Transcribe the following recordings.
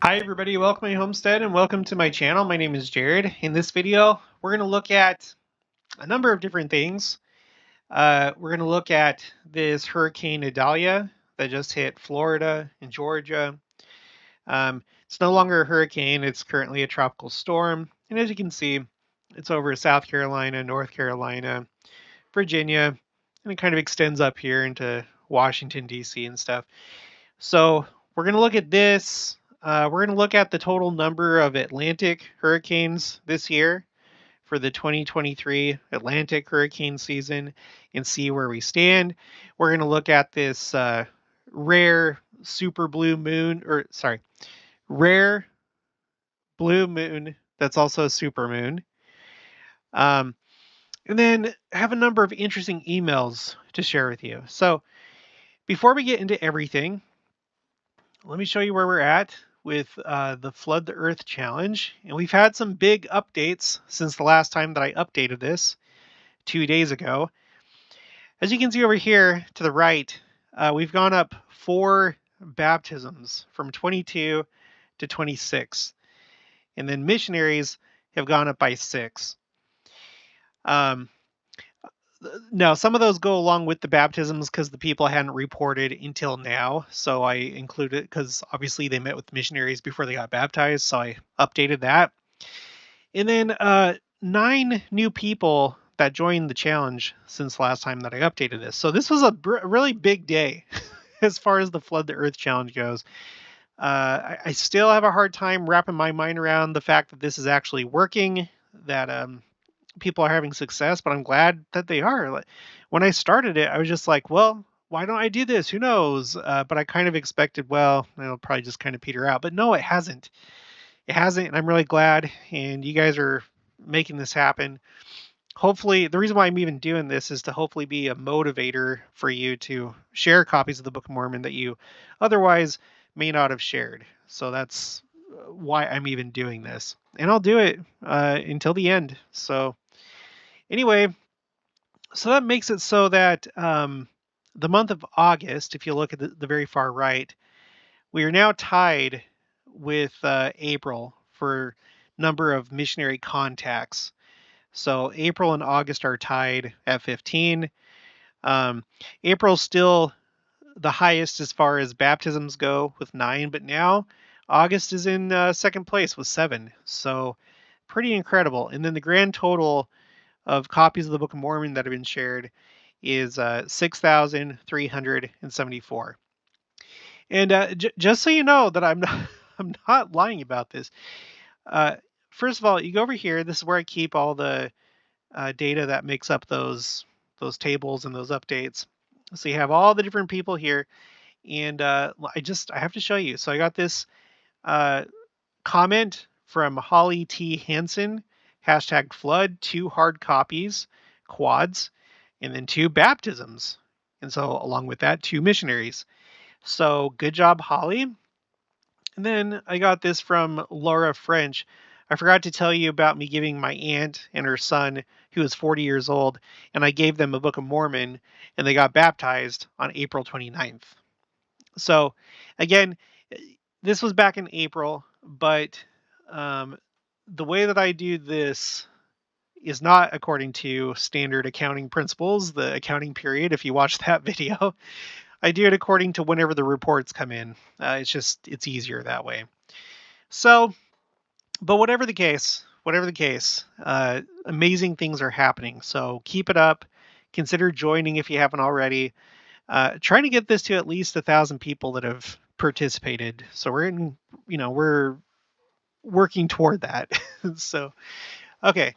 Hi everybody, welcome to my homestead and welcome to my channel. My name is Jared. In this video, we're going to look at a number of different things. We're going to look at this Hurricane Idalia that just hit Florida and Georgia. It's no longer a hurricane, it's currently a tropical storm. And as you can see, it's over South Carolina, North Carolina, Virginia, and it kind of extends up here into Washington, D.C. and stuff. So we're going to look at this. We're going to look at the total number of Atlantic hurricanes this year for the 2023 Atlantic hurricane season and see where we stand. We're going to look at this rare blue moon that's also a supermoon. And then have a number of interesting emails to share with you. So before we get into everything, let me show you where we're at with the Flood the Earth Challenge. And we've had some big updates since the last time that I updated this 2 days ago. As you can see over here to the right, we've gone up 4 baptisms from 22 to 26. And then missionaries have gone up by 6. Now, some of those go along with the baptisms because the people hadn't reported until now. So I included, because obviously they met with missionaries before they got baptized. So I updated that. And then 9 new people that joined the challenge since last time that I updated this. So this was a really big day as far as the Flood the Earth Challenge goes. I still have a hard time wrapping my mind around the fact that this is actually working, that people are having success, but I'm glad that they are. When I started it, I was just like, well, why don't I do this? Who knows? But I kind of expected, well, it'll probably just kind of peter out. But no, it hasn't. It hasn't, and I'm really glad. And you guys are making this happen. Hopefully, the reason why I'm even doing this is to hopefully be a motivator for you to share copies of the Book of Mormon that you otherwise may not have shared. So that's why I'm even doing this. And I'll do it until the end. So anyway, so that makes it so that the month of August, if you look at the very far right, we are now tied with April for number of missionary contacts. So April and August are tied at 15. April's still the highest as far as baptisms go with 9, but now August is in second place with 7. So pretty incredible. And then the grand total of copies of the Book of Mormon that have been shared is 6,374. And just so you know that I'm not lying about this. First of all, you go over here. This is where I keep all the data that makes up those tables and those updates. So you have all the different people here, and I have to show you. So I got this comment from Holly T. Hansen, #flood, 2 hard copies, quads, and then 2 baptisms. And so along with that, 2 missionaries. So good job, Holly. And then I got this from Laura French. I forgot to tell you about me giving my aunt and her son, who was 40 years old, and I gave them a Book of Mormon, and they got baptized on April 29th. So again, this was back in April, but the way that I do this is not according to standard accounting principles, the accounting period, if you watch that video. I do it according to whenever the reports come in. It's easier that way. So, but whatever the case, amazing things are happening. So keep it up. Consider joining if you haven't already. Trying to get this to at least 1,000 people that have participated. So we're working toward that. So, okay.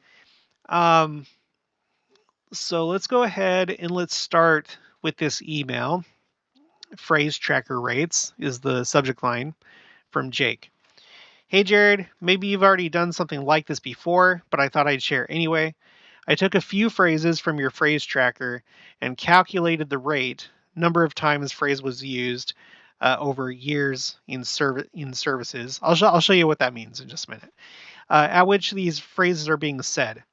So let's go ahead and let's start with this email. Phrase tracker rates is the subject line from Jake. Hey Jared, maybe you've already done something like this before, but I thought I'd share anyway. I took a few phrases from your phrase tracker and calculated the rate, number of times phrase was used over years in services. I'll show you what that means in just a minute. At which these phrases are being said.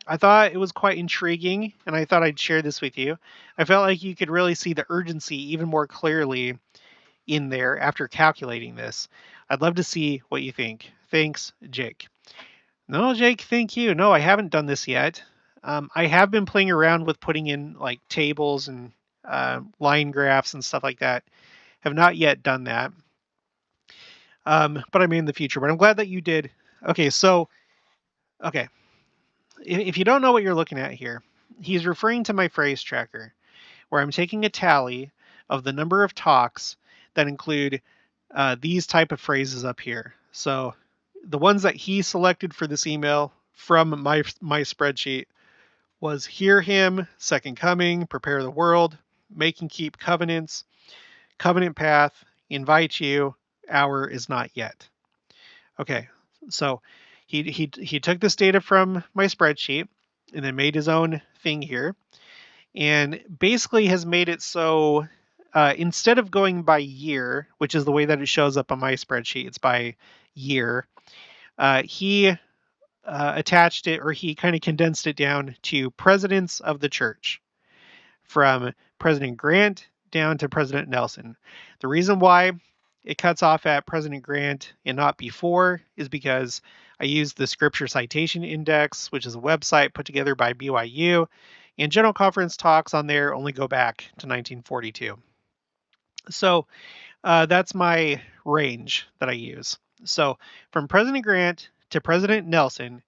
I thought it was quite intriguing, and I thought I'd share this with you. I felt like you could really see the urgency even more clearly in there after calculating this. I'd love to see what you think. Thanks, Jake. No, Jake, thank you. No, I haven't done this yet. I have been playing around with putting in like tables and line graphs and stuff like that. Have not yet done that. But I mean in the future. But I'm glad that you did. Okay, so okay, if you don't know what you're looking at here, he's referring to my phrase tracker, where I'm taking a tally of the number of talks that include these type of phrases up here. So the ones that he selected for this email from my spreadsheet was hear him, second coming, prepare the world, make and keep covenants, covenant path, invite you, hour is not yet. Okay, so he took this data from my spreadsheet and then made his own thing here, and basically has made it so instead of going by year, which is the way that it shows up on my spreadsheet, it's by year. He attached it, or he kind of condensed it down to presidents of the church, from President Grant down to President Nelson. The reason why it cuts off at President Grant and not before is because I used the Scripture Citation Index, which is a website put together by BYU, and General Conference talks on there only go back to 1942. So that's my range that I use. So from President Grant to President Nelson,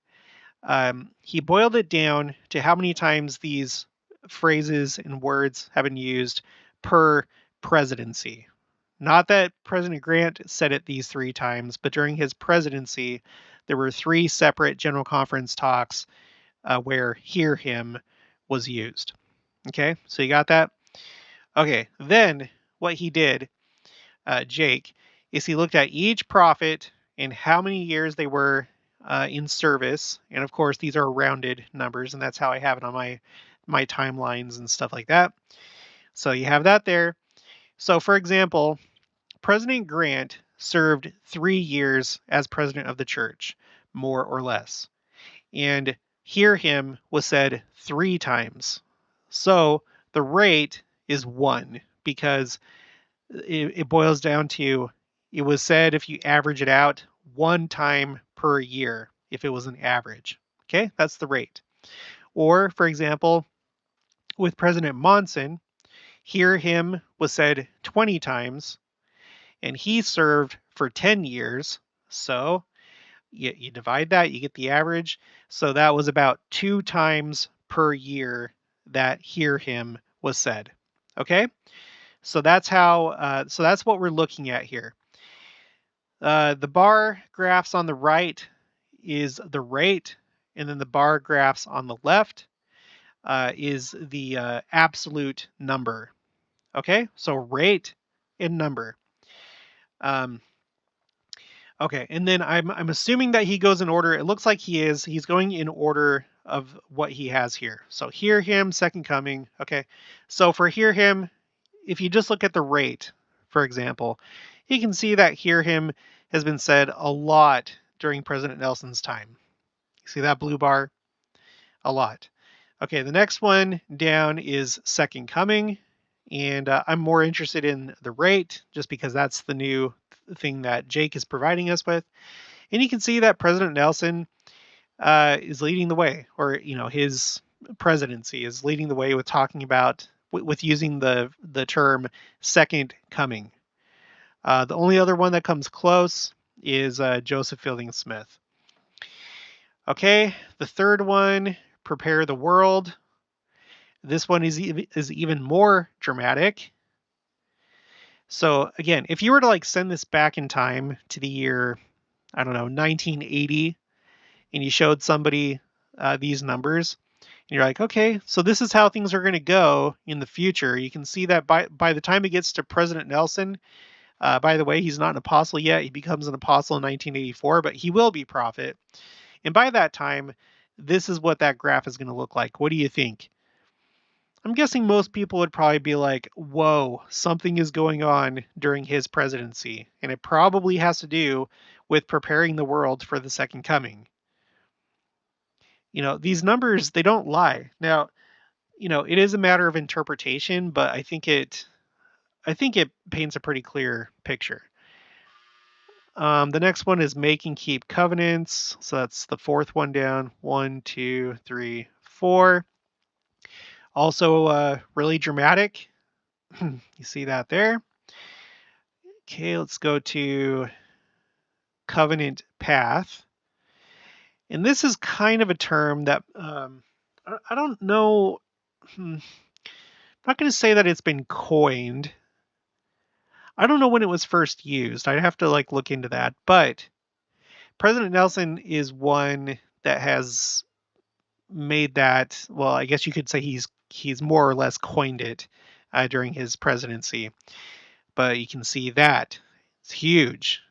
he boiled it down to how many times these phrases and words have been used per presidency. Not that President Grant said it these 3 times, but during his presidency, there were 3 separate General Conference talks where hear him was used. Okay, so you got that? Okay, then what he did, Jake, is he looked at each prophet and how many years they were in service. And of course, these are rounded numbers, and that's how I have it on my timelines and stuff like that. So you have that there. So for example, President Grant served 3 years as president of the church, more or less. And hear him was said 3 times. So the rate is 1, because it boils down to, it was said if you average it out 1 time per year, if it was an average. Okay, that's the rate. Or, for example, with President Monson, hear him was said 20 times, and he served for 10 years. So you divide that, you get the average. So that was about 2 times per year that hear him was said. Okay, so that's how. So that's what we're looking at here. The bar graphs on the right is the rate, and then the bar graphs on the left is the absolute number. Okay, so rate and number. Okay, and then I'm assuming that he goes in order. It looks like he is. He's going in order of what he has here. So hear him, second coming. Okay, so for hear him, if you just look at the rate, for example, you can see that hear him has been said a lot during President Nelson's time. You see that blue bar? A lot. Okay, the next one down is second coming, and I'm more interested in the rate just because that's the new thing that Jake is providing us with. And you can see that President Nelson is leading the way, or his presidency is leading the way with talking about with using the term second coming. The only other one that comes close is Joseph Fielding Smith. Okay, the third one, prepare the world. This one is even more dramatic. So again, if you were to send this back in time to the year, I don't know, 1980, and you showed somebody these numbers, and you're like, okay, so this is how things are going to go in the future. You can see that by the time it gets to President Nelson, by the way, he's not an apostle yet. He becomes an apostle in 1984, but he will be prophet. And by that time, this is what that graph is going to look like. What do you think? I'm guessing most people would probably be like, whoa, something is going on during his presidency. And it probably has to do with preparing the world for the second coming. These numbers, they don't lie. Now, it is a matter of interpretation, but I think it paints a pretty clear picture. The next one is make and keep covenants. So that's the fourth one down. 1, 2, 3, 4. Also really dramatic. You see that there. Okay, let's go to covenant path. And this is kind of a term that I don't know. I'm not going to say that it's been coined. I don't know when it was first used. I'd have to look into that. But President Nelson is one that has made that. Well, I guess you could say he's more or less coined it during his presidency. But you can see that it's huge.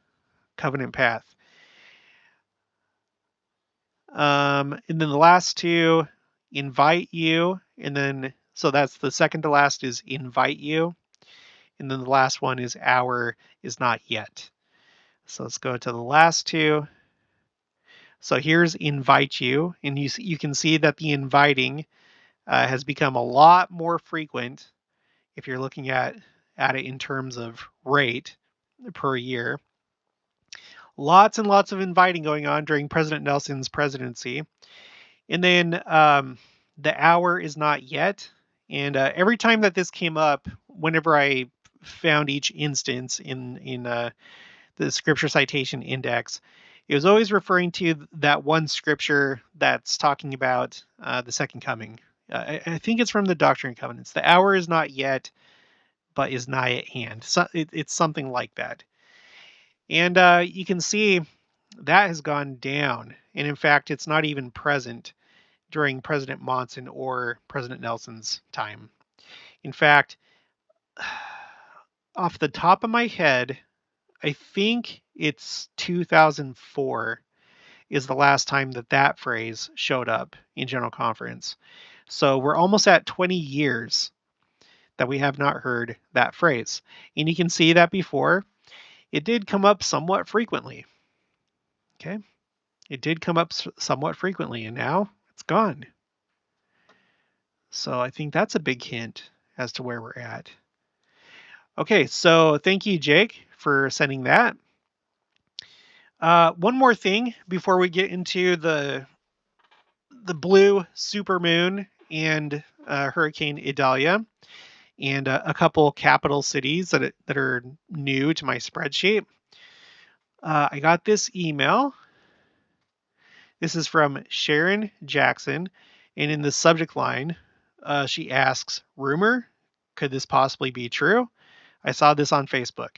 Covenant path. And then the last two, invite you, and then so that's the second to last is invite you, and then the last one is hour is not yet. So let's go to the last two. So here's invite you, and you can see that the inviting has become a lot more frequent if you're looking at it in terms of rate per year. Lots and lots of inviting going on during President Nelson's presidency. And then the hour is not yet. And every time that this came up, whenever I found each instance in the scripture citation index, it was always referring to that one scripture that's talking about the second coming. I think it's from the Doctrine and Covenants. The hour is not yet, but is nigh at hand. So it's something like that. And you can see that has gone down. And in fact, it's not even present during President Monson or President Nelson's time. In fact, off the top of my head, I think it's 2004 is the last time that phrase showed up in General Conference. So we're almost at 20 years that we have not heard that phrase. And you can see that before, it did come up somewhat frequently. Okay? It did come up somewhat frequently, and now it's gone. So I think that's a big hint as to where we're at. Okay, so thank you, Jake, for sending that. One more thing before we get into the blue supermoon and Hurricane Idalia and a couple capital cities that are new to my spreadsheet. I got this email. This is from Sharon Jackson, and in the subject line, she asks, rumor? Could this possibly be true? I saw this on Facebook.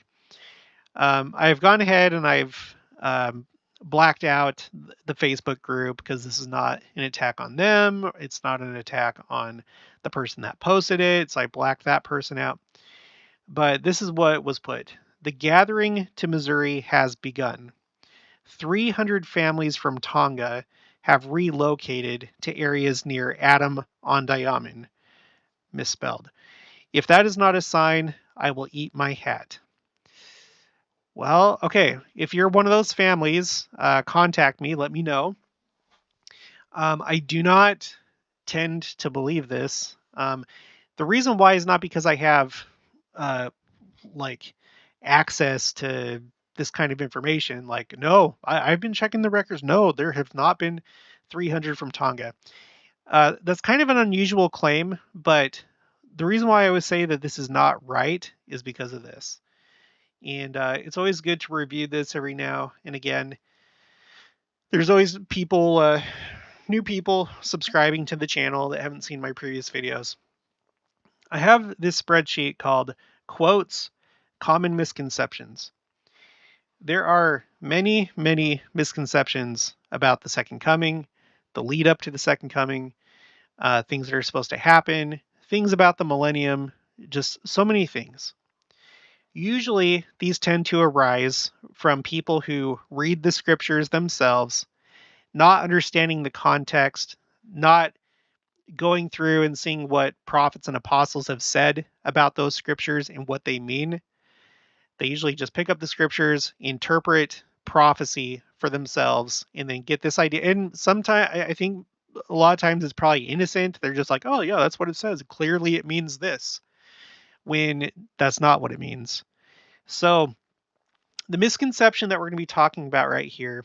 I've gone ahead and I've blacked out the Facebook group because this is not an attack on them. It's not an attack on the person that posted it. So I blacked that person out. But this is what was put. The gathering to Missouri has begun. 300 families from Tonga have relocated to areas near Adam-on-Diamond. Misspelled. If that is not a sign, I will eat my hat. Well, okay. If you're one of those families, contact me. Let me know. I do not tend to believe this. The reason why is not because I have access to this kind of information. No, I've been checking the records. No, there have not been 300 from Tonga. That's kind of an unusual claim, but the reason why I always say that this is not right is because of this. And it's always good to review this every now and again. There's always people, new people subscribing to the channel that haven't seen my previous videos. I have this spreadsheet called Quotes, Common Misconceptions. There are many, many misconceptions about the second coming, the lead up to the second coming, things that are supposed to happen, things about the millennium, just so many things. Usually, these tend to arise from people who read the scriptures themselves, not understanding the context, not going through and seeing what prophets and apostles have said about those scriptures and what they mean. They usually just pick up the scriptures, interpret prophecy for themselves, and then get this idea. And sometimes, I think a lot of times it's probably innocent. They're just like, oh, yeah, that's what it says. Clearly it means this, when that's not what it means. So The misconception that we're going to be talking about right here,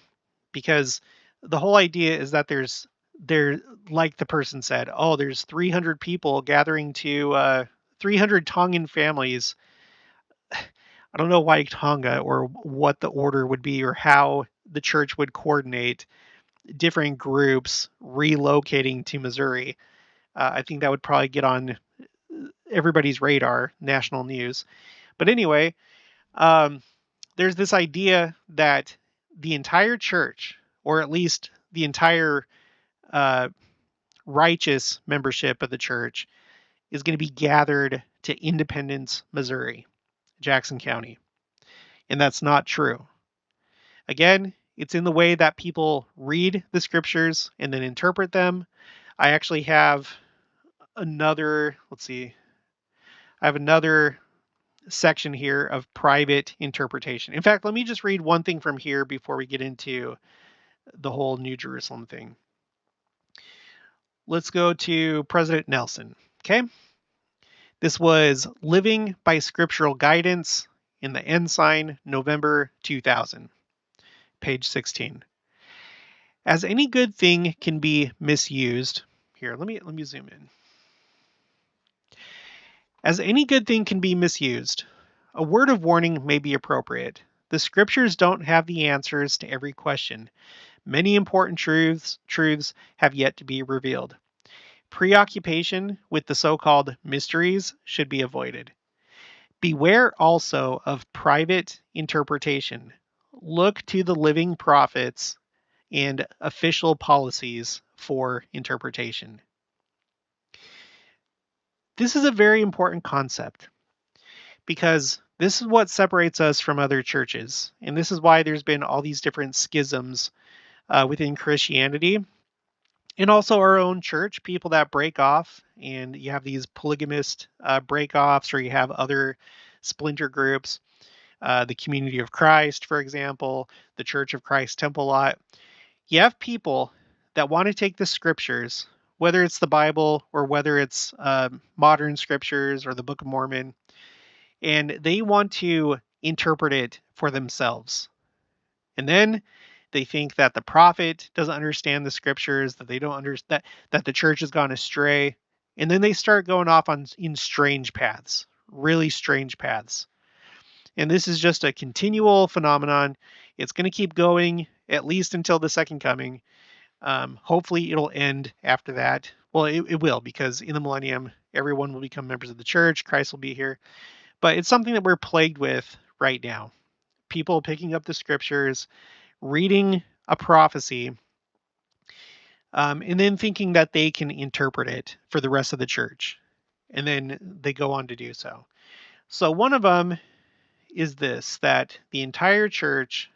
because the whole idea is that there, like the person said, oh, there's 300 people gathering to 300 Tongan families. I don't know why Tonga or what the order would be or how the church would coordinate different groups relocating to Missouri. I think that would probably get on everybody's radar, national news. But anyway, um, there's this idea that the entire church, or at least the entire uh, righteous membership of the church, is going to be gathered to Independence, Missouri, Jackson County. And that's not true. Again, it's in the way that people read the scriptures and then interpret them. I actually have another, let's see, I have another section here of private interpretation. In fact, let me just read one thing from here before we get into the whole New Jerusalem thing. Let's go to President Nelson. Okay. This was Living by Scriptural Guidance in the Ensign, November 2000, page 16. As any good thing can be misused, here, let me zoom in. As any good thing can be misused, a word of warning may be appropriate. The scriptures don't have the answers to every question. Many important truths have yet to be revealed. Preoccupation with the so-called mysteries should be avoided. Beware also of private interpretation. Look to the living prophets and official policies for interpretation. This is a very important concept because this is what separates us from other churches. And this is why there's been all these different schisms within Christianity and also our own church, people that break off, and you have these polygamist break-offs, or you have other splinter groups, the Community of Christ, for example, the Church of Christ Temple Lot. You have people that want to take the scriptures, whether it's the Bible or whether it's modern scriptures or the Book of Mormon, and they want to interpret it for themselves. And then they think that the prophet doesn't understand the scriptures, that they don't understand that the church has gone astray, and then they start going off in strange paths, really strange paths. And this is just a continual phenomenon. It's going to keep going at least until the second coming. Hopefully it'll end after that. Well, it will, because in the millennium, everyone will become members of the church. Christ will be here. But it's something that we're plagued with right now. People picking up the scriptures, reading a prophecy, and then thinking that they can interpret it for the rest of the church. And then they go on to do so. So one of them is this, that the entire church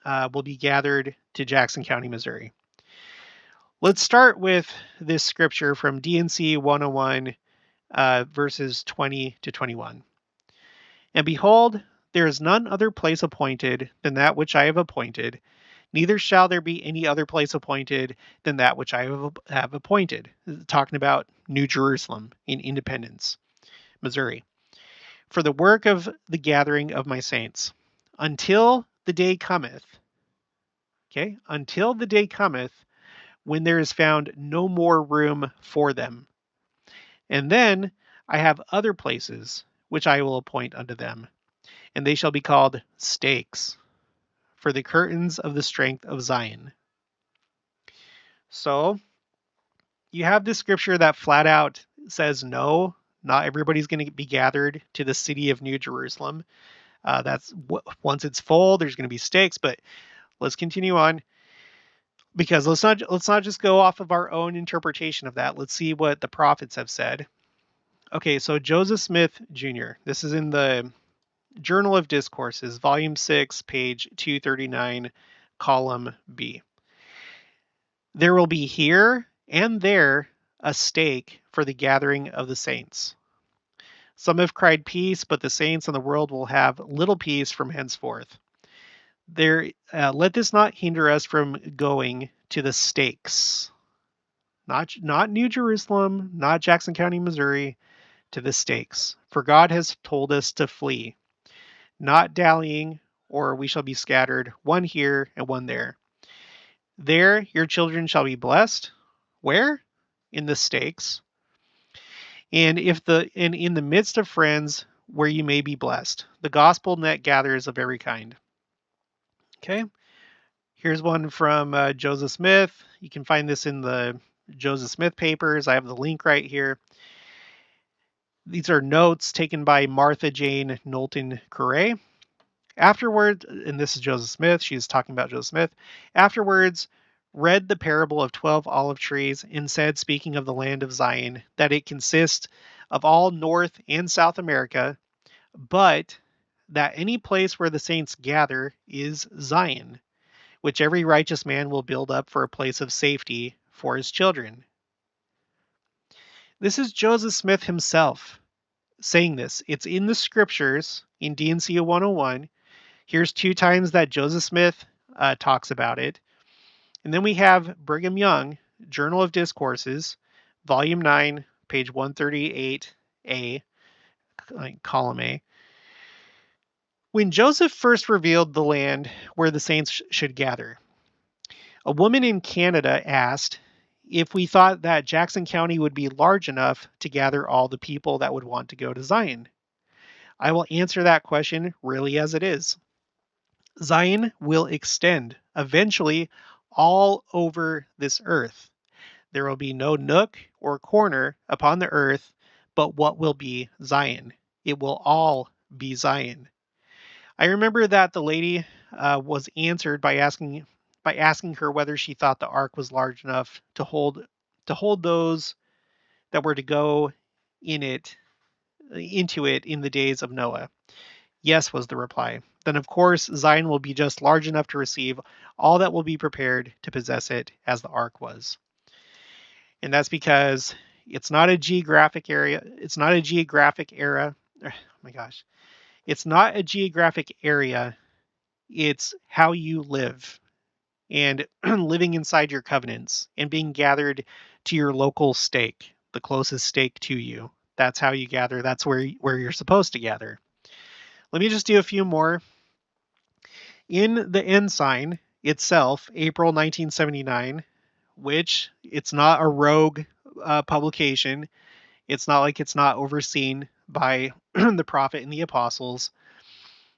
will be gathered to Jackson County, Missouri. Let's start with this scripture from D&C 101, verses 20 to 21. And behold, there is none other place appointed than that which I have appointed, neither shall there be any other place appointed than that which I have appointed. Talking about New Jerusalem in Independence, Missouri. For the work of the gathering of my saints, until the day cometh, okay, until the day cometh, when there is found no more room for them. And then I have other places which I will appoint unto them, and they shall be called stakes for the curtains of the strength of Zion. So you have this scripture that flat out says no, not everybody's going to be gathered to the city of New Jerusalem. That's once it's full, there's going to be stakes. But let's continue on, because let's not just go off of our own interpretation of that. Let's see what the prophets have said. Okay, so Joseph Smith Jr. This is in the Journal of Discourses, Volume 6, page 239, column B. There will be here and there a stake for the gathering of the saints. Some have cried peace, but the saints and the world will have little peace from henceforth. Let this not hinder us from going to the stakes. Not New Jerusalem, not Jackson County, Missouri, to the stakes. For God has told us to flee, not dallying or we shall be scattered, one here and one there. There your children shall be blessed. Where? In the stakes. And in the midst of friends where you may be blessed. The gospel net gathers of every kind. Okay. Here's one from Joseph Smith. You can find this in the Joseph Smith papers. I have the link right here. These are notes taken by Martha Jane Knowlton Correa. Afterwards, and this is Joseph Smith, she's talking about Joseph Smith. Afterwards, read the parable of 12 olive trees and said, speaking of the land of Zion, that it consists of all North and South America, but that any place where the saints gather is Zion, which every righteous man will build up for a place of safety for his children. This is Joseph Smith himself saying this. It's in the scriptures in D&C 101. Here's 2 times that Joseph Smith talks about it. And then we have Brigham Young, Journal of Discourses, Volume 9, page 138A, column A. When Joseph first revealed the land where the saints should gather, a woman in Canada asked if we thought that Jackson County would be large enough to gather all the people that would want to go to Zion. I will answer that question really as it is. Zion will extend eventually all over this earth. There will be no nook or corner upon the earth but what will be Zion. It will all be Zion. I remember that the lady was answered by asking her whether she thought the ark was large enough to hold those that were to go into it in the days of Noah. Yes, was the reply. Then of course Zion will be just large enough to receive all that will be prepared to possess it as the ark was. And that's because it's not a geographic area. It's not a geographic era. Oh my gosh. It's not a geographic area. It's how you live and living inside your covenants and being gathered to your local stake, the closest stake to you. That's how you gather. That's where you're supposed to gather. Let me just do a few more. In the Ensign itself, April 1979, which it's not a rogue publication. It's not like it's not overseen by the prophet and the apostles.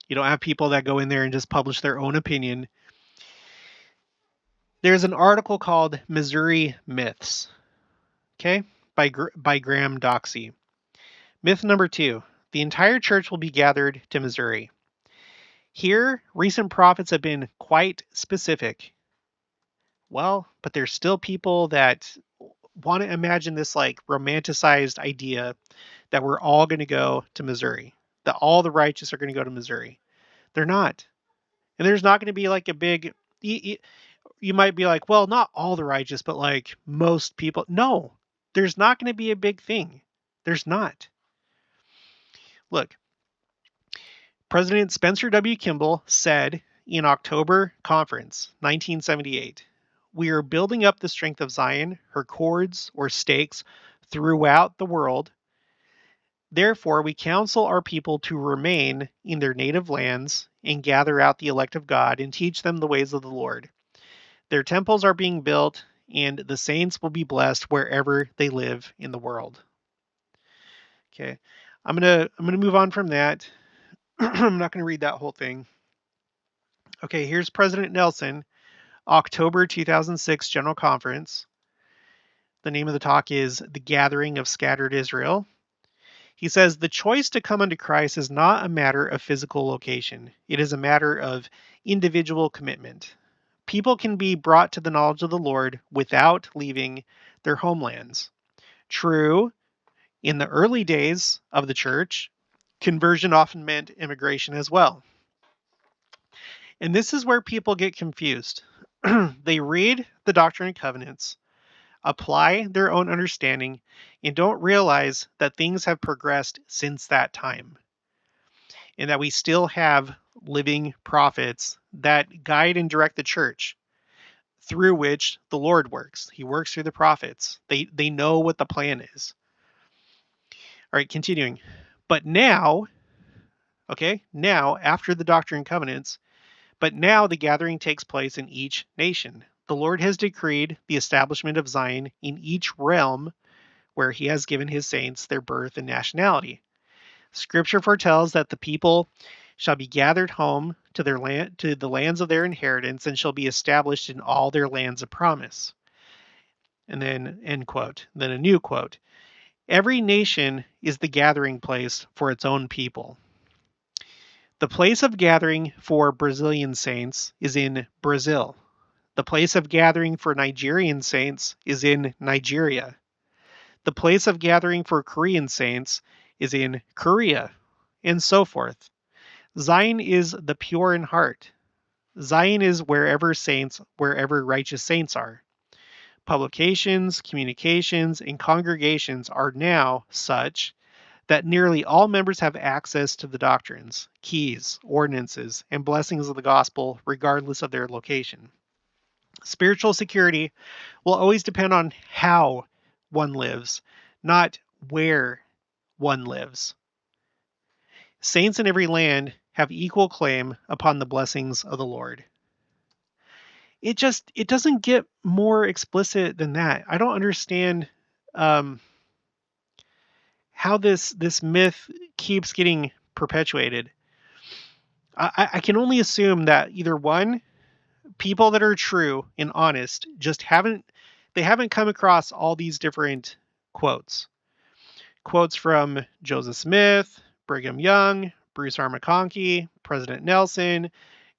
You don't have people that go in there and just publish their own opinion. There's an article called Missouri Myths, okay, by Graham Doxey. Myth number 2, the entire church will be gathered to Missouri. Here, recent prophets have been quite specific. Well, but there's still people that want to imagine this like romanticized idea that we're all going to go to Missouri, that all the righteous are going to go to Missouri. They're not. And there's not going to be like a big, you might be like, well, not all the righteous, but like most people. No, there's not going to be a big thing. There's not. Look, President Spencer W. Kimball said in October conference, 1978, we are building up the strength of Zion, her cords or stakes throughout the world. Therefore, we counsel our people to remain in their native lands and gather out the elect of God and teach them the ways of the Lord. Their temples are being built, and the saints will be blessed wherever they live in the world. Okay, I'm gonna move on from that. I'm not gonna read that whole thing. Okay, here's President Nelson, October 2006 General Conference. The name of the talk is The Gathering of Scattered Israel. He says, the choice to come unto Christ is not a matter of physical location. It is a matter of individual commitment. People can be brought to the knowledge of the Lord without leaving their homelands. True, in the early days of the church, conversion often meant immigration as well. And this is where people get confused. They read the Doctrine and Covenants, apply their own understanding, and don't realize that things have progressed since that time. And that we still have living prophets that guide and direct the church, through which the Lord works. He works through the prophets. They know what the plan is. All right, continuing. But now, Okay, now after the Doctrine and Covenants, but now the gathering takes place in each nation. The Lord has decreed the establishment of Zion in each realm where he has given his saints their birth and nationality. Scripture foretells that the people shall be gathered home to their land, to the lands of their inheritance, and shall be established in all their lands of promise. And then, end quote. Then a new quote. Every nation is the gathering place for its own people. The place of gathering for Brazilian saints is in Brazil. The place of gathering for Nigerian saints is in Nigeria. The place of gathering for Korean saints is in Korea, and so forth. Zion is the pure in heart. Zion is wherever righteous saints are. Publications, communications, and congregations are now such that nearly all members have access to the doctrines, keys, ordinances, and blessings of the gospel, regardless of their location. Spiritual security will always depend on how one lives, not where one lives. Saints in every land have equal claim upon the blessings of the Lord. It doesn't get more explicit than that. I don't understand how this myth keeps getting perpetuated. I can only assume that either one, people that are true and honest just haven't come across all these different quotes. Quotes from Joseph Smith, Brigham Young, Bruce R. McConkie, President Nelson,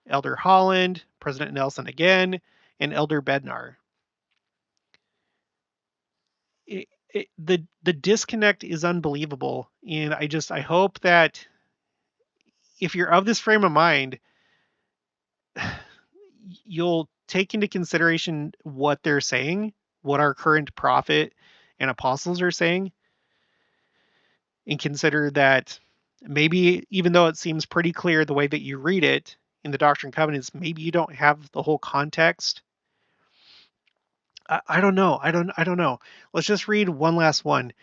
Elder Holland, President Nelson again, and Elder Bednar. The disconnect is unbelievable, and I hope that if you're of this frame of mind, you'll take into consideration what they're saying, what our current prophet and apostles are saying, and consider that maybe, even though it seems pretty clear the way that you read it in the Doctrine and Covenants, maybe you don't have the whole context. I don't know. I don't know. Let's just read one last one.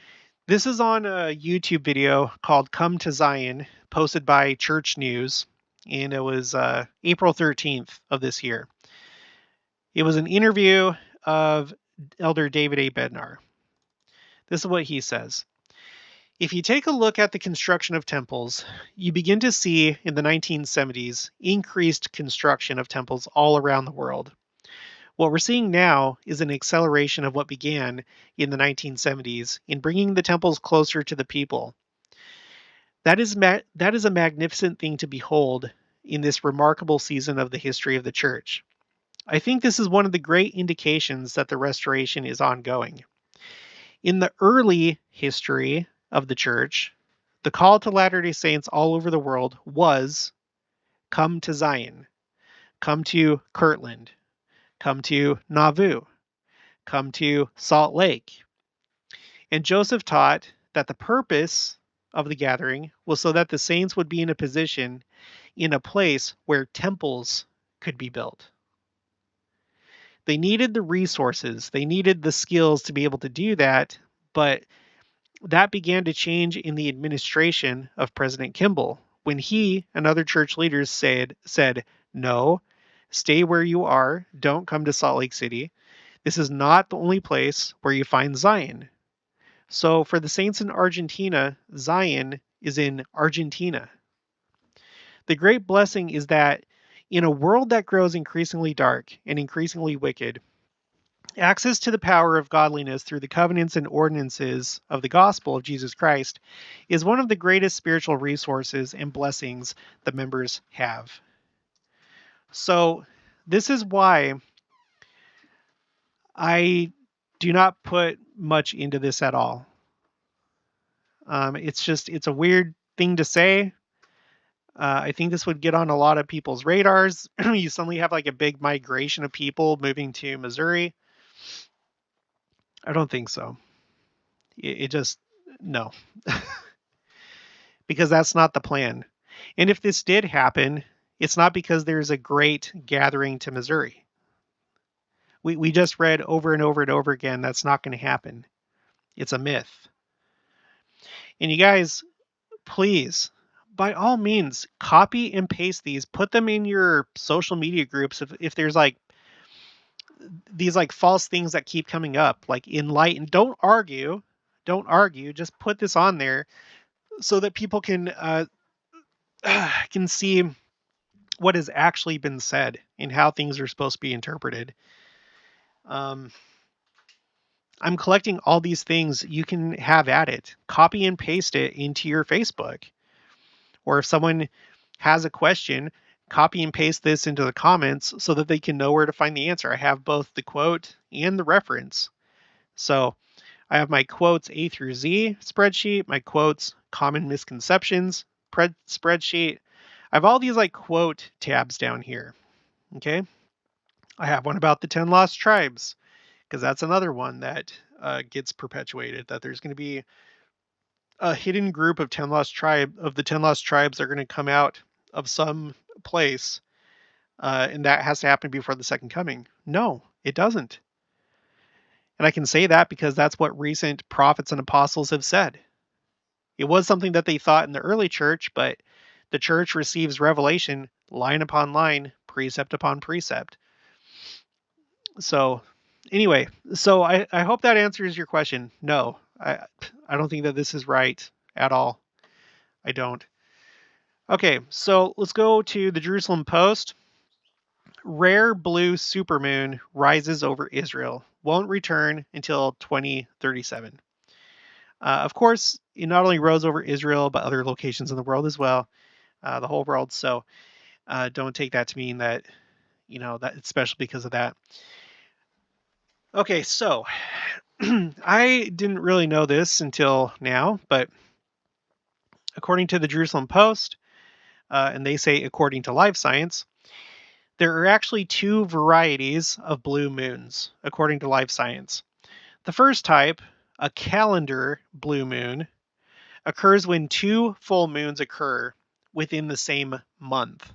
This is on a YouTube video called Come to Zion, posted by Church News, and it was April 13th of this year. It was an interview of Elder David A. Bednar. This is what he says. If you take a look at the construction of temples, you begin to see in the 1970s increased construction of temples all around the world. What we're seeing now is an acceleration of what began in the 1970s in bringing the temples closer to the people. That is a magnificent thing to behold in this remarkable season of the history of the church. I think this is one of the great indications that the restoration is ongoing. In the early history of the church, the call to Latter-day Saints all over the world was, come to Zion, come to Kirtland, come to Nauvoo, come to Salt Lake. And Joseph taught that the purpose of the gathering was so that the saints would be in a position, in a place where temples could be built. They needed the resources, they needed the skills to be able to do that, but that began to change in the administration of President Kimball when he and other church leaders said, no, stay where you are, don't come to Salt Lake City. This is not the only place where you find Zion. So for the saints in Argentina, Zion is in Argentina. The great blessing is that in a world that grows increasingly dark and increasingly wicked, access to the power of godliness through the covenants and ordinances of the gospel of Jesus Christ is one of the greatest spiritual resources and blessings the members have. So this is why I do not put much into this at all. It's a weird thing to say. I think this would get on a lot of people's radars. You suddenly have like a big migration of people moving to Missouri. I don't think so. It just, no. Because that's not the plan. And if this did happen, it's not because there's a great gathering to Missouri. We just read over and over and over again that's not going to happen. It's a myth. And you guys, please, by all means, copy and paste these, put them in your social media groups. If there's like these like false things that keep coming up, like enlighten, don't argue, just put this on there so that people can see what has actually been said and how things are supposed to be interpreted. Um, I'm collecting all these things. You can have at it. Copy and paste it into your Facebook. Or if someone has a question, copy and paste this into the comments so that they can know where to find the answer. I have both the quote and the reference. So I have my quotes A through Z spreadsheet, my quotes common misconceptions spreadsheet. I have all these like quote tabs down here. Okay. I have one about the 10 lost tribes because that's another one that gets perpetuated, that there's going to be a hidden group of 10 lost tribes are going to come out of some place, and that has to happen before the second coming. No, it doesn't. And I can say that because that's what recent prophets and apostles have said. It was something that they thought in the early church, but the church receives revelation line upon line, precept upon precept. So anyway, so I hope that answers your question. No, I don't think that this is right at all. I don't. Okay, so let's go to the Jerusalem Post. Rare blue supermoon rises over Israel. Won't return until 2037. Of course, it not only rose over Israel, but other locations in the world as well, the whole world. So don't take that to mean that, that it's special because of that. Okay, so I didn't really know this until now, but according to the Jerusalem Post, and they say according to Live Science, there are actually two varieties of blue moons, according to Live Science. The first type, a calendar blue moon, occurs when two full moons occur within the same month.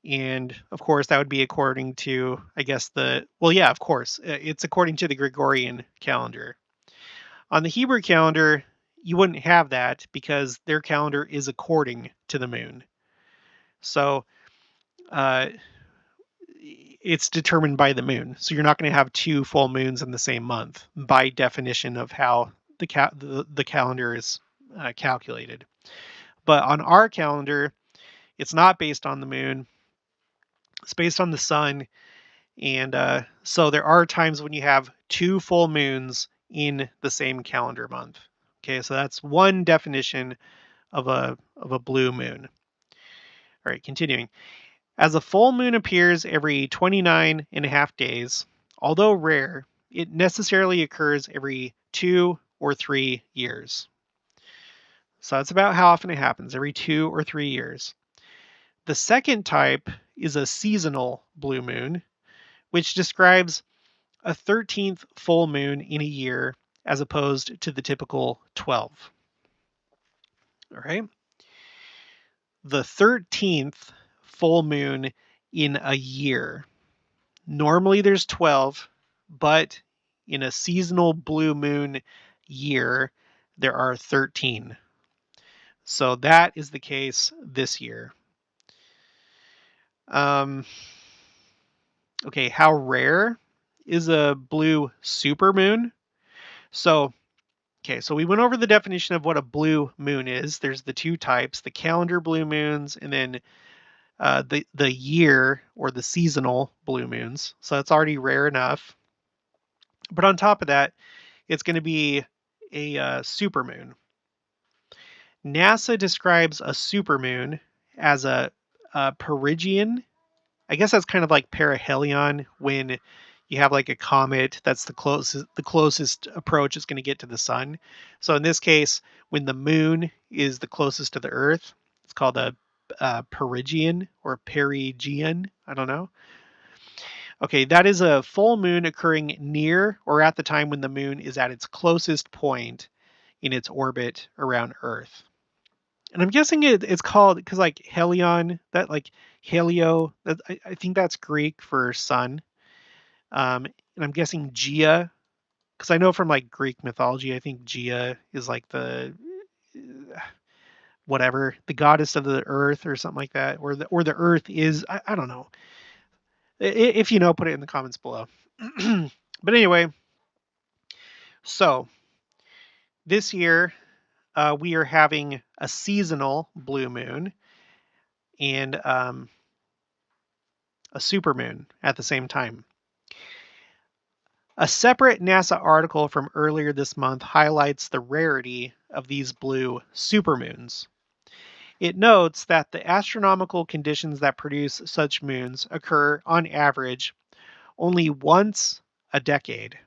And of course, that would be according to, I guess, of course, it's according to the Gregorian calendar. On the Hebrew calendar, you wouldn't have that because their calendar is according to the moon. So uh, it's determined by the moon. So you're not going to have two full moons in the same month by definition of how the calendar is calculated. But on our calendar, it's not based on the moon. It's based on the sun. And so there are times when you have two full moons in the same calendar month. Okay, so that's one definition of a blue moon. All right, continuing. As a full moon appears every 29 and a half days, although rare, it necessarily occurs every 2 or 3 years. So that's about how often it happens, every 2 or 3 years. The second type is a seasonal blue moon, which describes a 13th full moon in a year as opposed to the typical 12. All right. The 13th full moon in a year. Normally there's 12, but in a seasonal blue moon year, there are 13. So that is the case this year. Okay, how rare is a blue supermoon? So we went over the definition of what a blue moon is. There's the two types, the calendar blue moons, and then the year or the seasonal blue moons. So that's already rare enough. But on top of that, it's going to be a supermoon. NASA describes a supermoon as a perigean. I guess that's kind of like perihelion when you have like a comet that's the closest approach it's going to get to the sun. So in this case, when the moon is the closest to the Earth, it's called a perigean or perigean. I don't know. Okay, that is a full moon occurring near or at the time when the moon is at its closest point in its orbit around Earth. And I'm guessing it's called because like helion, that like helio, that I think that's Greek for sun. And I'm guessing Gia, because I know from like Greek mythology, I think Gia is like the whatever, the goddess of the earth or something like that, or the earth is, I don't know. If you know, put it in the comments below. But anyway, so this year we are having a seasonal blue moon and a supermoon at the same time. A separate NASA article from earlier this month highlights the rarity of these blue supermoons. It notes that the astronomical conditions that produce such moons occur on average only once a decade.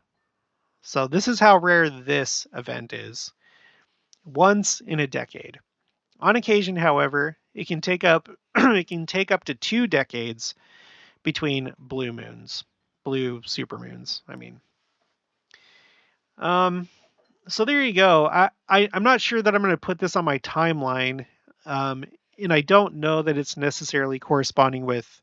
So this is how rare this event is. Once in a decade. On occasion, however, it can take up to 2 decades between blue moons, blue supermoons, I mean. So there you go. I'm not sure that I'm going to put this on my timeline, and I don't know that it's necessarily corresponding with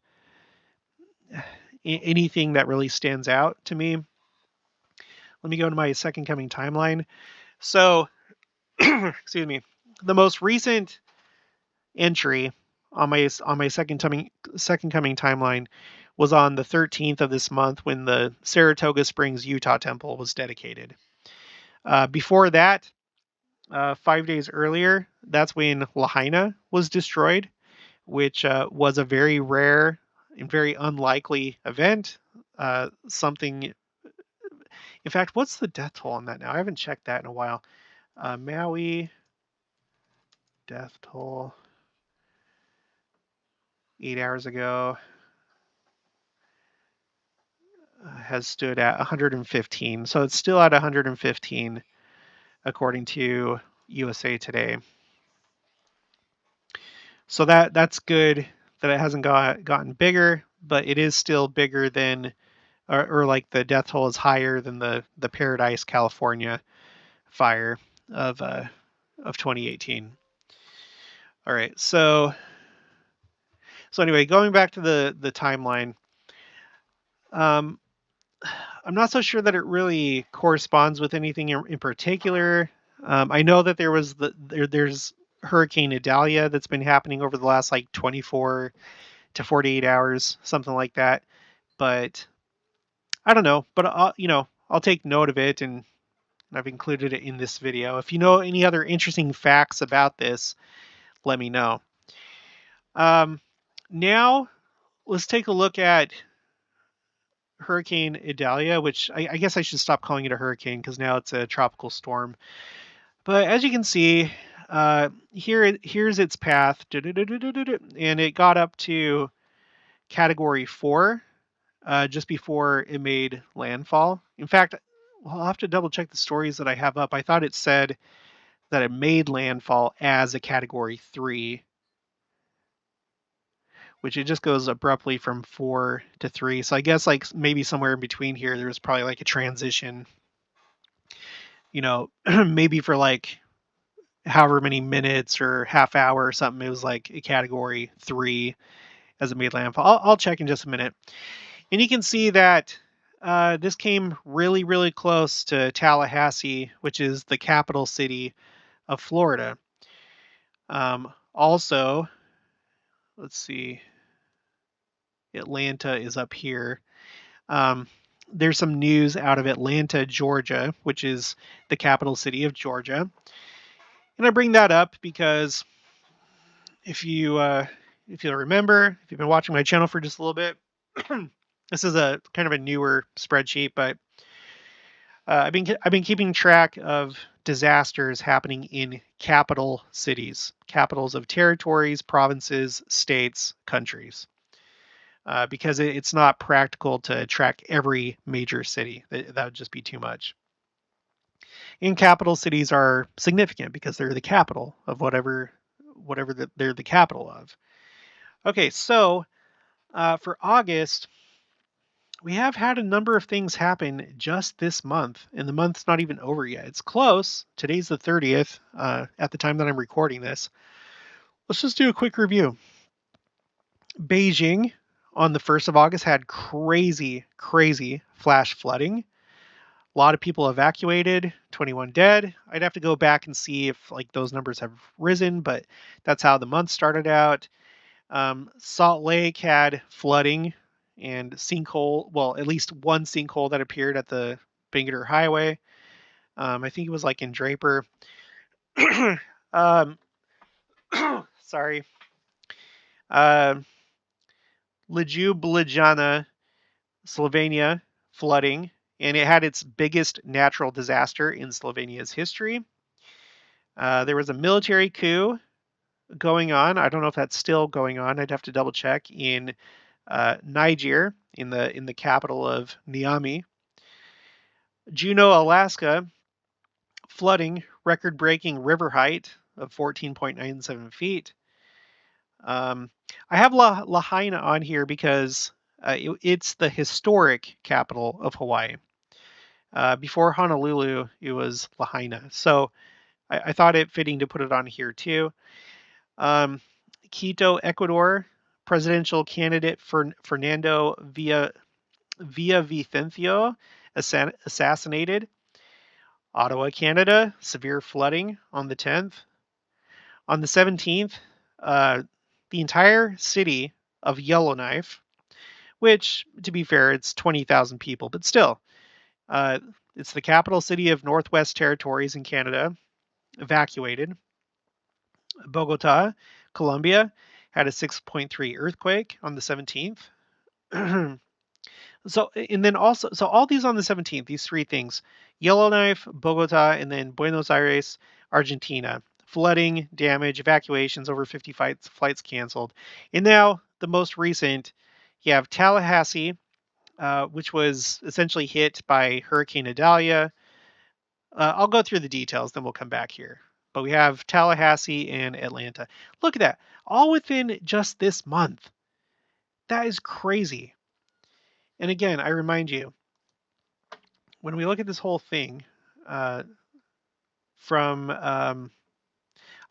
anything that really stands out to me. Let me go to my second coming timeline. So, excuse me, the most recent entry on my second coming timeline was on the 13th of this month when the Saratoga Springs, Utah temple was dedicated. Before that, 5 days earlier, that's when Lahaina was destroyed, which was a very rare and very unlikely event. Something, in fact, what's the death toll on that now? I haven't checked that in a while. Maui death toll 8 hours ago has stood at 115. So it's still at 115 according to USA Today. So that's good that it hasn't gotten bigger, but it is still bigger than, or like the death toll is higher than the Paradise, California fire of 2018. All right, so anyway, going back to the timeline, I'm not so sure that it really corresponds with anything in particular. I know that there's Hurricane Idalia that's been happening over the last like 24 to 48 hours, something like that. But I don't know. But I'll take note of it, and I've included it in this video. If you know any other interesting facts about this, let me know. Now let's take a look at Hurricane Idalia, which I guess I should stop calling it a hurricane because now it's a tropical storm. But as you can see, here's its path, and it got up to Category 4 just before it made landfall. In fact, I'll have to double check the stories that I have up. I thought it said that it made landfall as a Category 3, which it just goes abruptly from 4 to 3. So I guess like maybe somewhere in between here, there was probably like a transition, maybe for like however many minutes or half hour or something. It was like a Category 3 as it made landfall. I'll check in just a minute. And you can see that this came really, really close to Tallahassee, which is the capital city of Florida. Also, let's see, Atlanta is up here. There's some news out of Atlanta, Georgia, which is the capital city of Georgia. And I bring that up because if you remember, if you've been watching my channel for just a little bit, this is a kind of a newer spreadsheet, but I've been keeping track of disasters happening in capital cities, capitals of territories, provinces, states, countries, because it's not practical to track every major city. That would just be too much. And capital cities are significant because they're the capital of whatever they're the capital of. Okay, so for August, we have had a number of things happen just this month, and the month's not even over yet. It's close. Today's the 30th at the time that I'm recording this. Let's just do a quick review. Beijing on the 1st of August had crazy, crazy flash flooding. A lot of people evacuated, 21 dead. I'd have to go back and see if like those numbers have risen, but that's how the month started out. Salt Lake had flooding and sinkhole, well, at least one sinkhole that appeared at the Binghamton Highway. I think it was like in Draper. um, sorry. Uh, Ljubljana, Slovenia, flooding, and it had its biggest natural disaster in Slovenia's history. There was a military coup going on. I don't know if that's still going on. I'd have to double check in Niger, in the capital of Niamey. Juneau, Alaska, flooding, record-breaking river height of 14.97 feet. I have Lahaina on here because it's the historic capital of Hawaii. Before Honolulu, it was Lahaina. So I thought it fitting to put it on here too. Quito, Ecuador, presidential candidate Fernando Villavicencio assassinated. Ottawa, Canada, severe flooding on the 10th. On the 17th, the entire city of Yellowknife, which, to be fair, it's 20,000 people, but still, it's the capital city of Northwest Territories in Canada, evacuated. Bogota, Colombia, had a 6.3 earthquake on the 17th. So, and then also, so all these on the 17th, these three things: Yellowknife, Bogota, and then Buenos Aires, Argentina. Flooding, damage, evacuations, over 50 flights canceled. And now, the most recent, you have Tallahassee, which was essentially hit by Hurricane Idalia. I'll go through the details, then we'll come back here. But we have Tallahassee and Atlanta. Look at that. All within just this month. That is crazy. And again, I remind you, when we look at this whole thing, I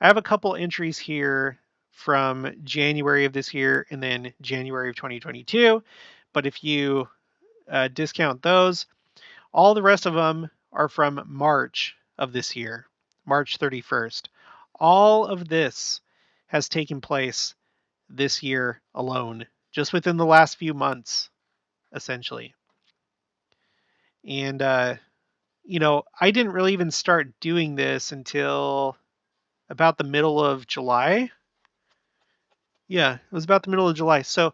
have a couple entries here from January of this year and then January of 2022. But if you discount those, all the rest of them are from March of this year, March 31st. All of this has taken place this year alone, just within the last few months, essentially. And, I didn't really even start doing this until about the middle of July. Yeah, it was about the middle of July. So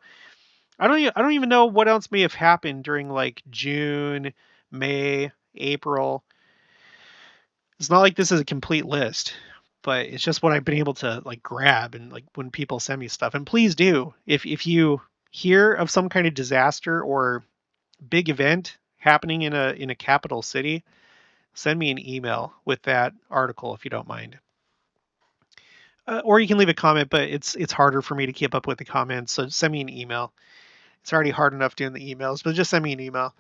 I don't even know what else may have happened during like June, May, April. It's not like this is a complete list, but it's just what I've been able to like grab and like when people send me stuff. And please do, if you hear of some kind of disaster or big event happening in a capital city, send me an email with that article if you don't mind. Or you can leave a comment, but it's harder for me to keep up with the comments, so send me an email. It's already hard enough doing the emails, but just send me an email.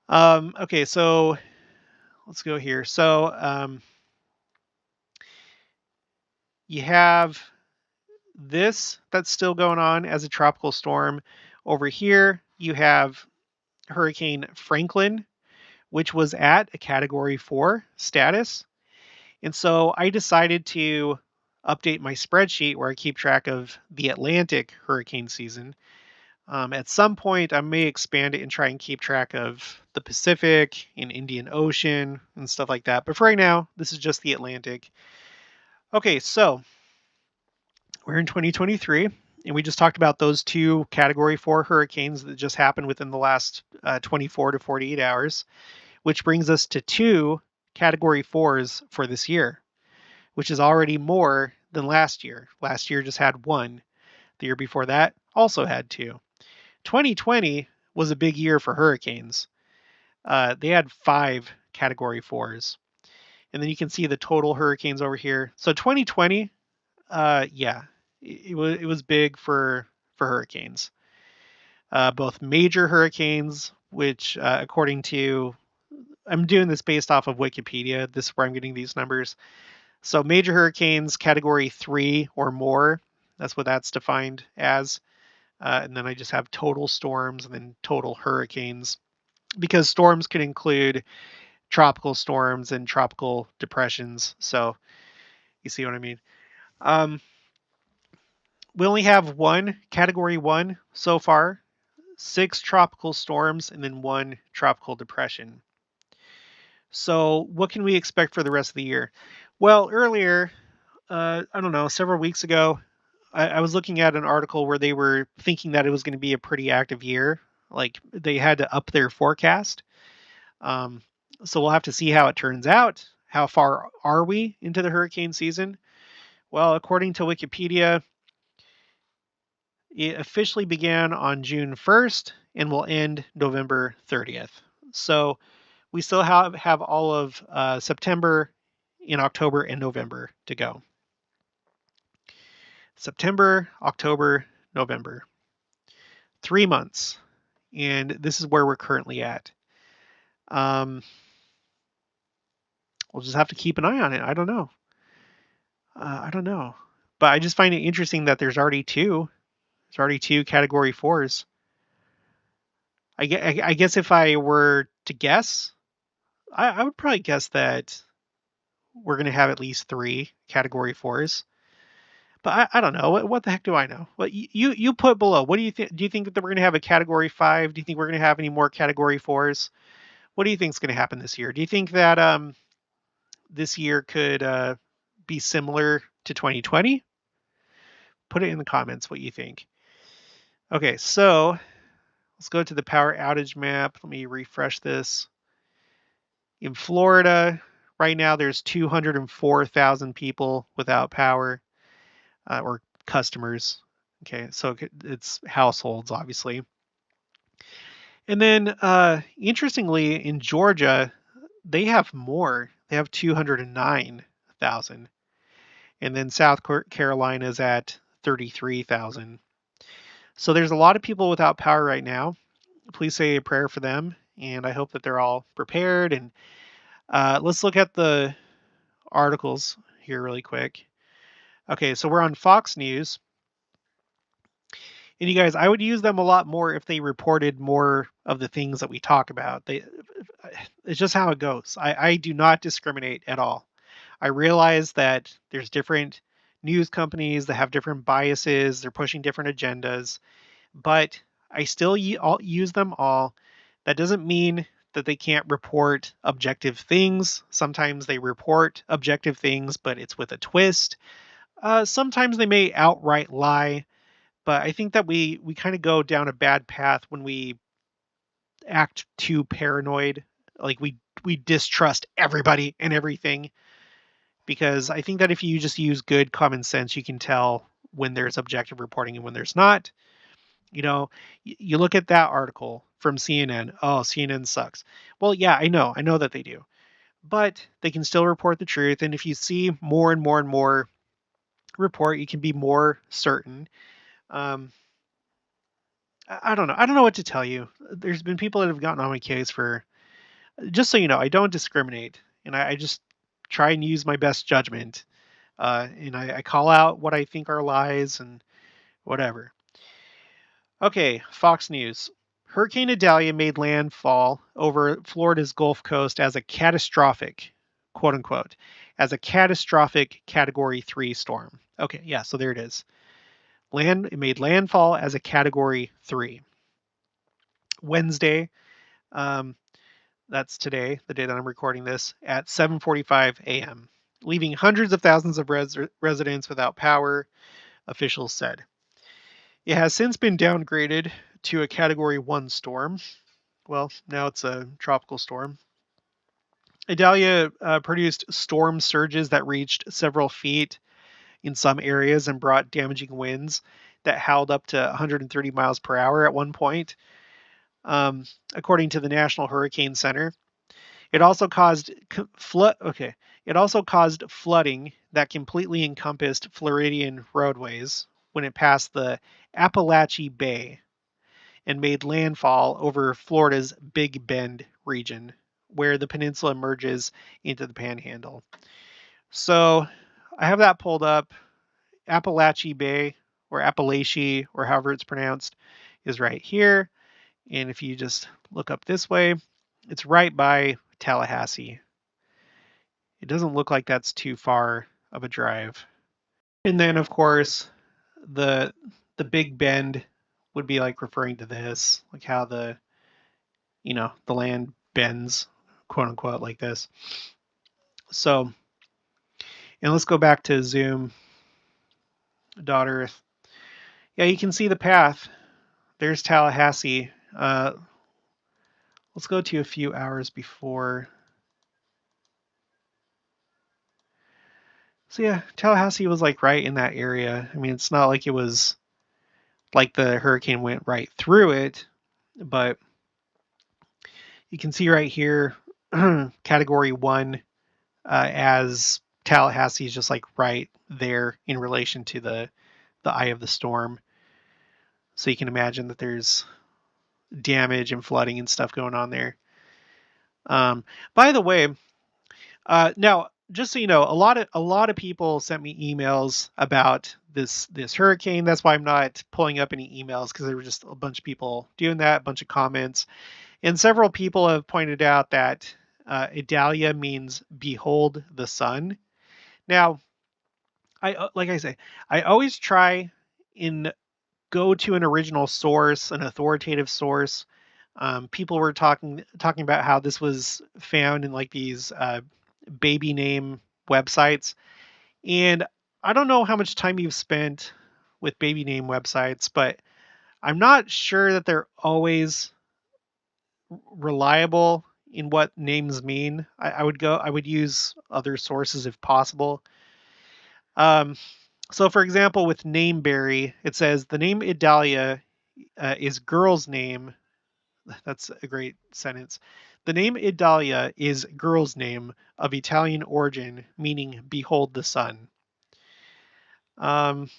Okay, so let's go here. So you have this that's still going on as a tropical storm. Over here, you have Hurricane Franklin, which was at a Category 4 status. And so I decided to update my spreadsheet where I keep track of the Atlantic hurricane season. At some point, I may expand it and try and keep track of the Pacific and Indian Ocean and stuff like that. But for right now, this is just the Atlantic. Okay, so we're in 2023, and we just talked about those two Category 4 hurricanes that just happened within the last 24 to 48 hours, which brings us to two Category 4s for this year, which is already more than last year. Last year just had one. The year before that also had two. 2020 was a big year for hurricanes. They had 5 Category 4s. And then you can see the total hurricanes over here. So 2020, yeah, it was big for hurricanes. Both major hurricanes, which according to, I'm doing this based off of Wikipedia. This is where I'm getting these numbers. So major hurricanes, Category 3 or more. That's what that's defined as. And then I just have total storms and then total hurricanes. because storms can include tropical storms and tropical depressions. So you see what I mean? Um, we only have one category one so far, 6 tropical storms, and then 1 tropical depression. So what can we expect for the rest of the year? Well, earlier, I don't know, several weeks ago, I was looking at an article where they were thinking that it was going to be a pretty active year. Like they had to up their forecast. Um, so we'll have to see how it turns out. How far are we into the hurricane season? Well, according to Wikipedia, it officially began on June 1st and will end November 30th. So we still have all of September, in October, and November to go. September, October, November. 3 months. And this is where we're currently at. Um, we'll just have to keep an eye on it. I don't know. I don't know. But I just find it interesting that there's already two. There's already 2 category 4s. I guess if I were to guess, I would probably guess that we're going to have at least 3 category 4s. But I don't know. What the heck do I know? What you put below? What do you think? Do you think that we're going to have a category 5? Do you think we're going to have any more category 4s? What do you think is going to happen this year? Do you think that this year could be similar to 2020? Put it in the comments what you think. Okay, so let's go to the power outage map. Let me refresh this. In Florida, right now there's 204,000 people without power, or customers. Okay, so it's households, obviously. And then, interestingly, in Georgia, they have more. They have 209,000. And then South Carolina is at 33,000. So there's a lot of people without power right now. Please say a prayer for them. And I hope that they're all prepared. And let's look at the articles here really quick. Okay, so we're on Fox News. And you guys, I would use them a lot more if they reported more of the things that we talk about. It's just how it goes. I do not discriminate at all. I realize that there's different news companies that have different biases, they're pushing different agendas, but I still use them all. That doesn't mean that they can't report objective things. Sometimes they report objective things, but it's with a twist. Sometimes they may outright lie, but I think that we kind of go down a bad path when we act too paranoid. Like we distrust everybody and everything, because I think that if you just use good common sense, you can tell when there's objective reporting and when there's not. You know, you look at that article from CNN. Oh, CNN sucks. Well, yeah, I know that they do, but they can still report the truth. And if you see more and more and more report, you can be more certain. Um, I don't know. I don't know what to tell you. There's been people that have gotten on my case for, just so you know, I don't discriminate, and I just try and use my best judgment. And I call out what I think are lies and whatever. Okay, Fox News. Hurricane Idalia made landfall over Florida's Gulf Coast as a catastrophic, quote unquote, as a catastrophic Category 3 storm. Okay, yeah, so there it is. It made landfall as a Category 3. Wednesday, um, that's today, the day that I'm recording this, at 7:45 a.m., leaving hundreds of thousands of residents without power, officials said. It has since been downgraded to a Category 1 storm. Well, now it's a tropical storm. Idalia produced storm surges that reached several feet in some areas and brought damaging winds that howled up to 130 miles per hour at one point, according to the National Hurricane Center. It also caused It also caused flooding that completely encompassed Floridian roadways when it passed the Appalachee Bay and made landfall over Florida's Big Bend region, where the peninsula merges into the Panhandle. So I have that pulled up. Appalachee Bay, or Appalachie, or however it's pronounced, is right here. And if you just look up this way, it's right by Tallahassee. It doesn't look like that's too far of a drive. And then of course the Big Bend would be like referring to this, like how the the land bends, quote unquote, like this. So, and let's go back to Zoom, daughter. Yeah, you can see the path. There's Tallahassee. Let's go to a few hours before. So yeah, Tallahassee was like right in that area. I mean, it's not like it was like the hurricane went right through it, but you can see right here, category 1, as Tallahassee is just like right there in relation to the eye of the storm. So you can imagine that there's damage and flooding and stuff going on there. By the way, now just so you know, a lot of people sent me emails about this hurricane. That's why I'm not pulling up any emails, because there were just a bunch of people doing that, a bunch of comments, and several people have pointed out that Idalia means behold the sun. Now, like I say, I always try and go to an original source, an authoritative source. People were talking about how this was found in like these baby name websites, and I don't know how much time you've spent with baby name websites, but I'm not sure that they're always reliable in what names mean. I would use other sources if possible. Um, so, for example, with Nameberry, it says the name Idalia is girl's name. That's a great sentence. The name Idalia is girl's name of Italian origin, meaning behold the sun. Um,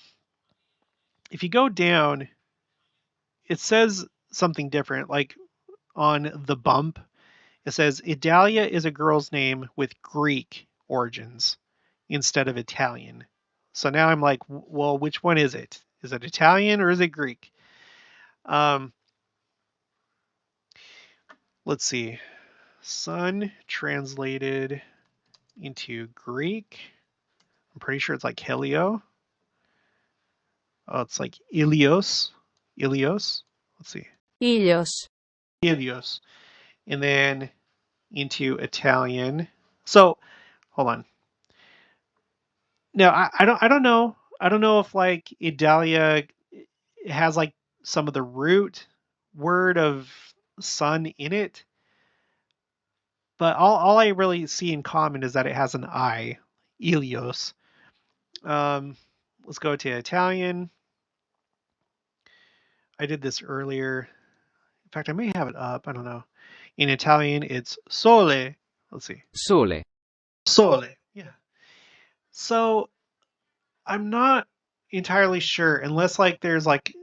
if you go down, it says something different. Like on the bump, it says Idalia is a girl's name with Greek origins instead of Italian. So now I'm like, well, which one is it? Is it Italian or is it Greek? Um, let's see. Sun translated into Greek. I'm pretty sure it's like Helio. Oh, it's like Ilios. Ilios. Let's see. Ilios. Ilios. And then into Italian. So hold on. Now I don't know. I don't know if like Idalia has like some of the root word of sun in it, but all I really see in common is that it has an I, Ilios. Let's go to Italian. I did this earlier. In fact, I may have it up. I don't know. In Italian, it's sole. Let's see. Sole. Sole. Yeah. So I'm not entirely sure, unless like there's like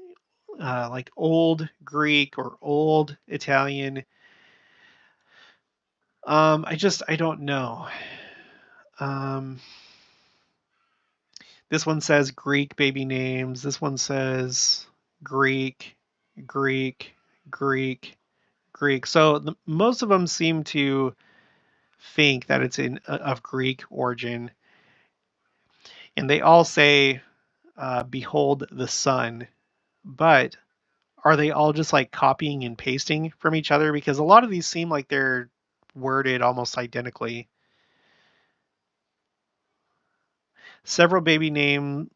old Greek or old Italian. I don't know. Um, this one says Greek baby names. This one says Greek, Greek, Greek, Greek. So most of them seem to think that it's of Greek origin, and they all say, "Behold the sun." But are they all just like copying and pasting from each other? Because a lot of these seem like they're worded almost identically. Several baby naming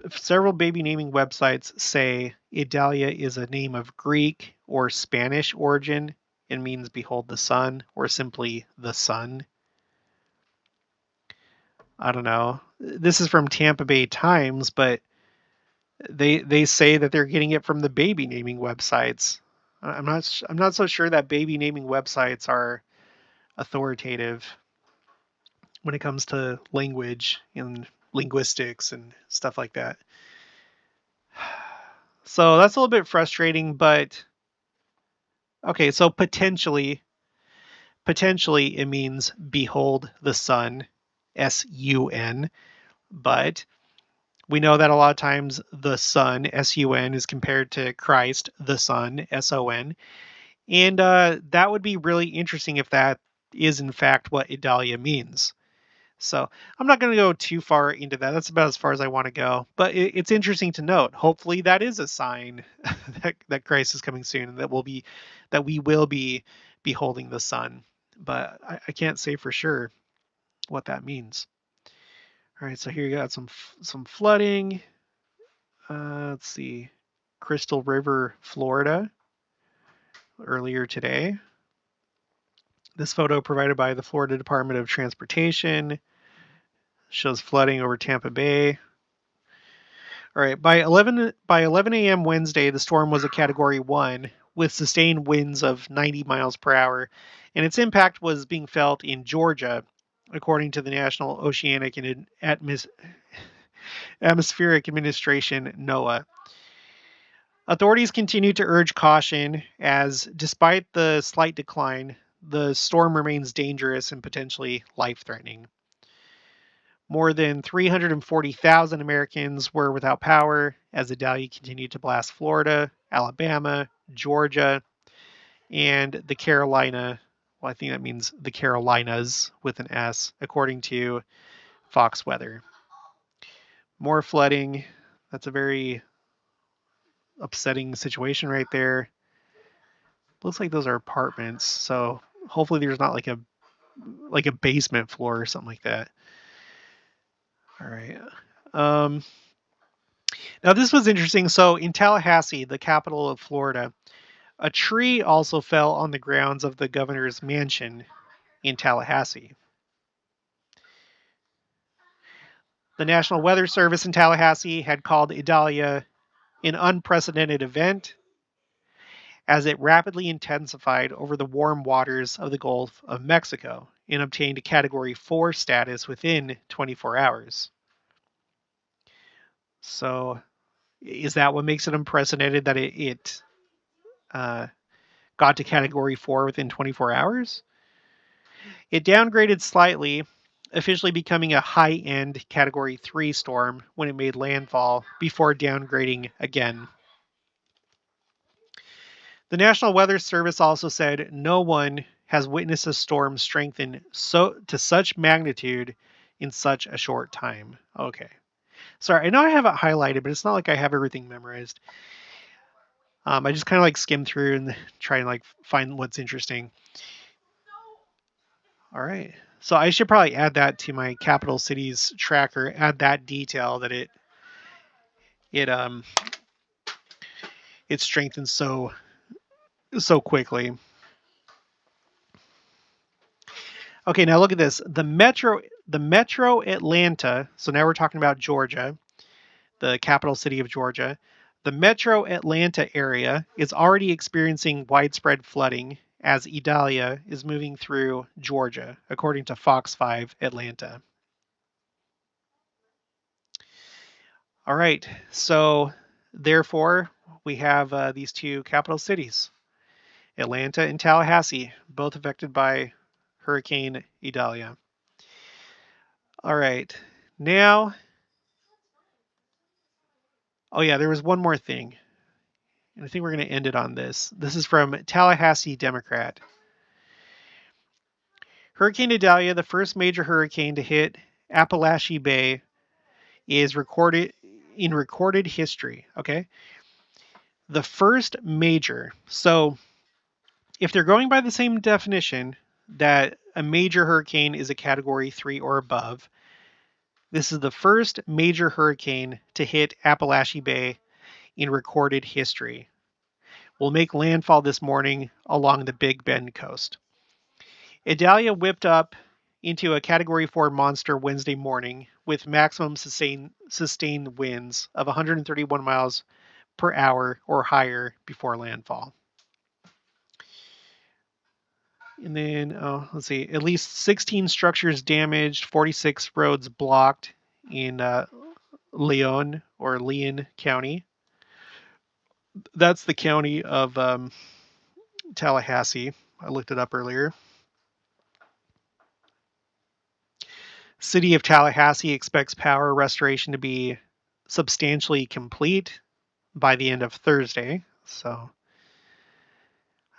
websites say Idalia is a name of Greek or Spanish origin and means behold the sun, or simply the sun. I don't know. This is from Tampa Bay Times, but they say that they're getting it from the baby naming websites. I'm not so sure that baby naming websites are authoritative when it comes to language and linguistics and stuff like that. So that's a little bit frustrating, but okay, so potentially it means behold the sun, S-U-N, but we know that a lot of times the Son, S-U-N, is compared to Christ, the Son, S-O-N. And that would be really interesting if that is in fact what Idalia means. So I'm not going to go too far into that. That's about as far as I want to go. But it's interesting to note. Hopefully, that is a sign that Christ is coming soon, and that we will be beholding the sun. But I can't say for sure what that means. All right, so here you got some flooding. Let's see, Crystal River, Florida, earlier today. This photo provided by the Florida Department of Transportation shows flooding over Tampa Bay. All right, by 11 a.m. Wednesday, the storm was a Category 1 with sustained winds of 90 miles per hour, and its impact was being felt in Georgia, according to the National Oceanic and Atmospheric Administration, NOAA. Authorities continue to urge caution as, despite the slight decline, the storm remains dangerous and potentially life-threatening. More than 340,000 Americans were without power as Idalia continued to blast Florida, Alabama, Georgia, and the Carolina. Well, I think that means the Carolinas with an S, according to Fox Weather. More flooding. That's a very upsetting situation right there. Looks like those are apartments, so hopefully there's not like a basement floor or something like that. All right. Now this was interesting. So in Tallahassee, the capital of Florida, a tree also fell on the grounds of the governor's mansion in Tallahassee. The National Weather Service in Tallahassee had called Idalia an unprecedented event as it rapidly intensified over the warm waters of the Gulf of Mexico and obtained a Category 4 status within 24 hours. So, is that what makes it unprecedented that it got to Category 4 within 24 hours? It downgraded slightly, officially becoming a high-end Category 3 storm when it made landfall before downgrading again. The National Weather Service also said no one has witnessed a storm strengthen to such magnitude in such a short time. Okay. Sorry, I know I have it highlighted, but it's not like I have everything memorized. I just kind of like skim through and try and like find what's interesting. All right. So I should probably add that to my capital cities tracker, add that detail that it strengthens so quickly. Okay, now look at this. The Metro Atlanta, so now we're talking about Georgia, the capital city of Georgia. The Metro Atlanta area is already experiencing widespread flooding as Idalia is moving through Georgia, according to Fox 5 Atlanta. All right, so therefore, we have these two capital cities, Atlanta and Tallahassee, both affected by Hurricane Idalia. All right, now, oh yeah, there was one more thing, and I think we're going to end it on this. This is from Tallahassee Democrat. Hurricane Idalia, the first major hurricane to hit Appalachia Bay, is recorded history. Okay, the first major. So, if they're going by the same definition that a major hurricane is a Category 3 or above, this is the first major hurricane to hit Appalachia Bay in recorded history. Will make landfall this morning along the Big Bend coast. Idalia whipped up into a Category 4 monster Wednesday morning with maximum sustained winds of 131 miles per hour or higher before landfall. And then, let's see, at least 16 structures damaged, 46 roads blocked in Leon County. That's the county of Tallahassee. I looked it up earlier. City of Tallahassee expects power restoration to be substantially complete by the end of Thursday. So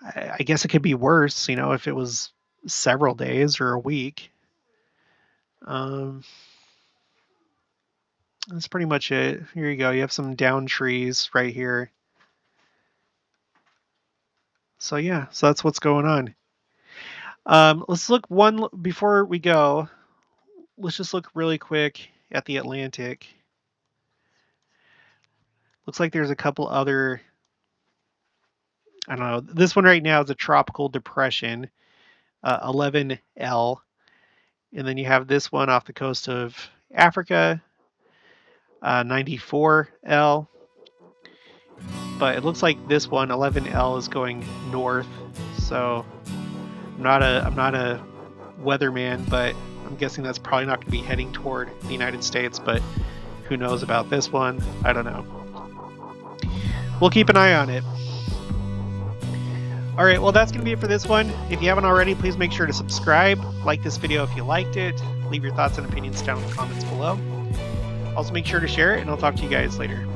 I guess it could be worse, you know, if it was several days or a week. That's pretty much it. Here you go. You have some down trees right here. So yeah, so that's what's going on. Let's look before we go. Let's just look really quick at the Atlantic. Looks like there's a couple other, I don't know. This one right now is a tropical depression, 11L. And then you have this one off the coast of Africa, 94L. But it looks like this one, 11L, is going north. So I'm not a weatherman, but I'm guessing that's probably not going to be heading toward the United States. But who knows about this one? I don't know. We'll keep an eye on it. All right, well, that's going to be it for this one. If you haven't already, please make sure to subscribe, like this video if you liked it, leave your thoughts and opinions down in the comments below. Also, make sure to share it, and I'll talk to you guys later.